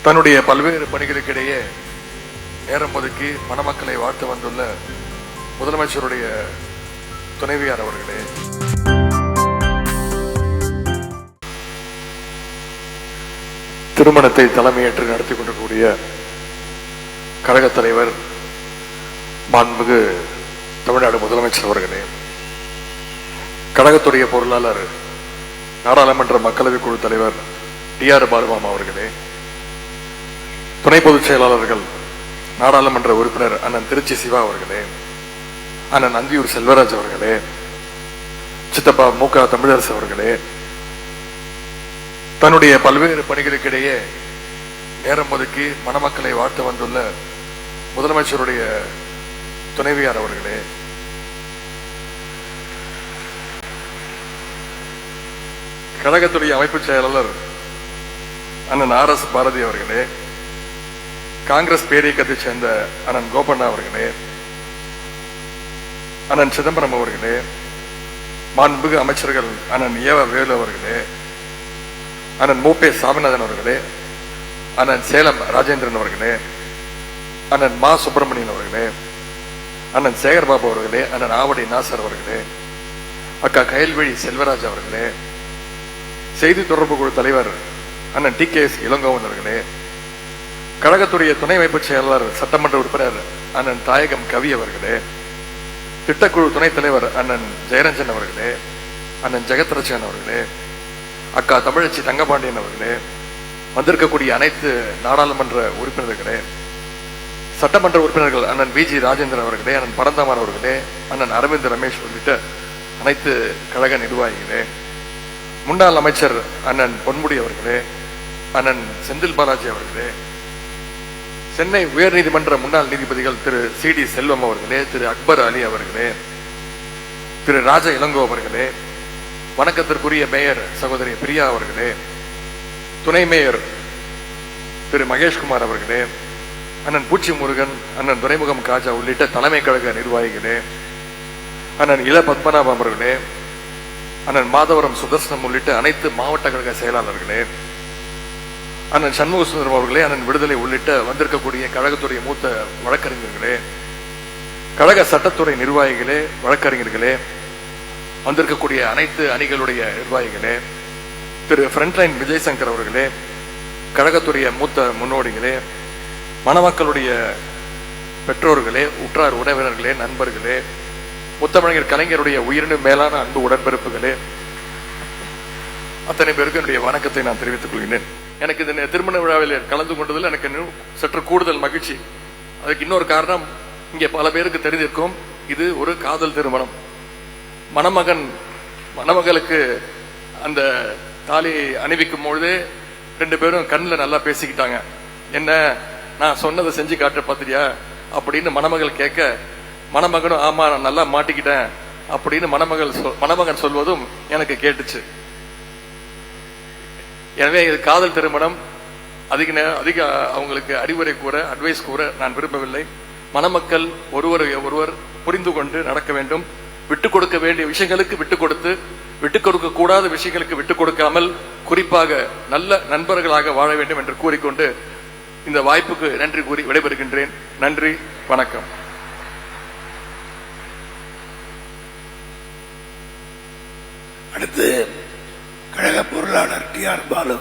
தன்னுடைய பல்வேறு பணிகளுக்கிடையே நேரம் ஒதுக்கி மணமக்களை வாழ்த்து வந்துள்ள முதலமைச்சருடைய துணைவியார் அவர்களே, திருமணத்தை தலைமையேற்று நடத்தி கொண்டிருக்கக்கூடிய கழகத் தலைவர் மாண்புமிகு தமிழ்நாடு முதலமைச்சர் அவர்களே, கழகத்துடைய பொருளாளர் நாடாளுமன்ற மக்களவை குழு தலைவர் டி.ஆர். பாலுமாமா அவர்களே, துணை பொதுச் செயலாளர்கள் நாடாளுமன்ற உறுப்பினர் அண்ணன் திருச்சி சிவா அவர்களே, அண்ணன் அந்தியூர் செல்வராஜ் அவர்களே, சித்தப்பா மு.க. தமிழரசு அவர்களே, தன்னுடைய பல்வேறு பணிகளுக்கிடையே நேரம் ஒதுக்கி மணமக்களை வாழ்த்து வந்துள்ள முதலமைச்சருடைய துணைவியார் அவர்களே, கழகத்துடைய அமைப்பு செயலாளர் அண்ணன் ஆர்.எஸ். பாரதி அவர்களே, காங்கிரஸ் பேரியக்கத்தைச் சேர்ந்த அண்ணன் கோபண்ணா அவர்களே, அண்ணன் சிதம்பரம் அவர்களே, மாண்புமிகு அமைச்சர்கள் அண்ணன் ஏவ வேலு அவர்களே, அண்ணன் மூப்பே சாமிநாதன் அவர்களே, அண்ணன் சேலம் ராஜேந்திரன் அவர்களே, அண்ணன் மா சுப்பிரமணியன் அவர்களே, அண்ணன் சேகர்பாபு அவர்களே, அண்ணன் ஆவடி நாசர் அவர்களே, அக்கா கயல்வழி செல்வராஜ் அவர்களே, செய்தி தொடர்பு குழு தலைவர் அண்ணன் டி.கே.எஸ். இளங்கோவன் அவர்களே, கழகத்துடைய துணை அமைப்பு செயலாளர் சட்டமன்ற உறுப்பினர் அண்ணன் தாயகம் கவி அவர்களே, திட்டக்குழு துணைத் தலைவர் அண்ணன் ஜெயரஞ்சன் அவர்களே, அண்ணன் ஜெகத்ரட்சன் அவர்களே, அக்கா தமிழச்சி தங்கபாண்டியன் அவர்களே, வந்திருக்கக்கூடிய அனைத்து நாடாளுமன்ற உறுப்பினர்களே, சட்டமன்ற உறுப்பினர்கள் அண்ணன் வி.ஜி. ராஜேந்திரன் அவர்களே, அண்ணன் பரந்தாமன் அவர்களே, அண்ணன் அரவிந்த் ரமேஷ் உள்ளிட்ட அனைத்து கழக நிர்வாகிகளே, முன்னாள் அமைச்சர் அண்ணன் பொன்முடி அவர்களே, அண்ணன் செந்தில் பாலாஜி அவர்களே, சென்னை உயர்நீதிமன்ற முன்னாள் நீதிபதிகள் திரு சி.டி. செல்வம் அவர்களே, திரு அக்பர் அலி அவர்களே, திரு ராஜ இளங்கோ அவர்களே, வணக்கத்திற்குரிய மேயர் சகோதரி பிரியா அவர்களே, துணை மேயர் திரு மகேஷ்குமார் அவர்களே, அண்ணன் பூச்சி முருகன், அண்ணன் துரைமுகம் காஜா உள்ளிட்ட தலைமை கழக நிர்வாகிகளே, அண்ணன் இள பத்மநாபம் அவர்களே, அண்ணன் மாதவரம் சுதர்சனம் உள்ளிட்ட அனைத்து மாவட்ட கழக செயலாளர்களே, அண்ணன் சண்முக சுந்தரம் அவர்களே, அண்ணன் விடுதலை உள்ளிட்ட வந்திருக்கக்கூடிய கழகத்துடைய மூத்த வழக்கறிஞர்களே, கழக சட்டத்துறை நிர்வாகிகளே, வழக்கறிஞர்களே, வந்திருக்கக்கூடிய அனைத்து அணிகளுடைய நிர்வாகிகளே, திரு ஃப்ரண்ட்லைன் விஜயசங்கர் அவர்களே, கழகத்துடைய மூத்த முன்னோடிகளே, மணமக்களுடைய பெற்றோர்களே, உற்றார் உறவினர்களே, நண்பர்களே, முத்தமிழர் கலைஞருடைய உயிரினும் மேலான அன்பு உடன்பிறப்புகளே, அத்தனை பேருக்கு என்னுடைய வணக்கத்தை நான் தெரிவித்துக் கொள்கிறேன். எனக்கு இந்த திருமண விழாவில் கலந்து கொண்டதில் எனக்கு சற்று கூடுதல் மகிழ்ச்சி. அதுக்கு இன்னொரு காரணம், இங்கே பல பேருக்கு தெரிந்திருக்கும், இது ஒரு காதல் திருமணம். மணமகளுக்கு அந்த தாலி அணிவிக்கும் பொழுதே ரெண்டு பேரும் கண்ணில் நல்லா பேசிக்கிட்டாங்க. என்ன, நான் சொன்னதை செஞ்சு காட்ட பாத்திரியா அப்படின்னு மணமகள் கேட்க, மணமகனும் ஆமா நான் நல்லா மாட்டிக்கிட்டேன் அப்படின்னு மணமகன் சொல்வதும் எனக்கு கேட்டுச்சு. எனவே இது காதல் திருமணம். அதிக அவங்களுக்கு அறிவுரை கூற, அட்வைஸ் கூற நான் விரும்பவில்லை. மணமக்கள் ஒருவர் புரிந்து கொண்டு நடக்க வேண்டும். விட்டுக் கொடுக்க வேண்டிய விஷயங்களுக்கு விட்டுக் கொடுத்து, விட்டுக் கொடுக்க கூடாத விஷயங்களுக்கு விட்டுக் கொடுக்காமல், குறிப்பாக நல்ல நண்பர்களாக வாழ வேண்டும் என்று கூறிக்கொண்டு இந்த வாய்ப்புக்கு நன்றி கூறி விடைபெறுகின்றேன். நன்றி, வணக்கம். அடுத்து கழக பொருளாளர் டி.ஆர். பாலு.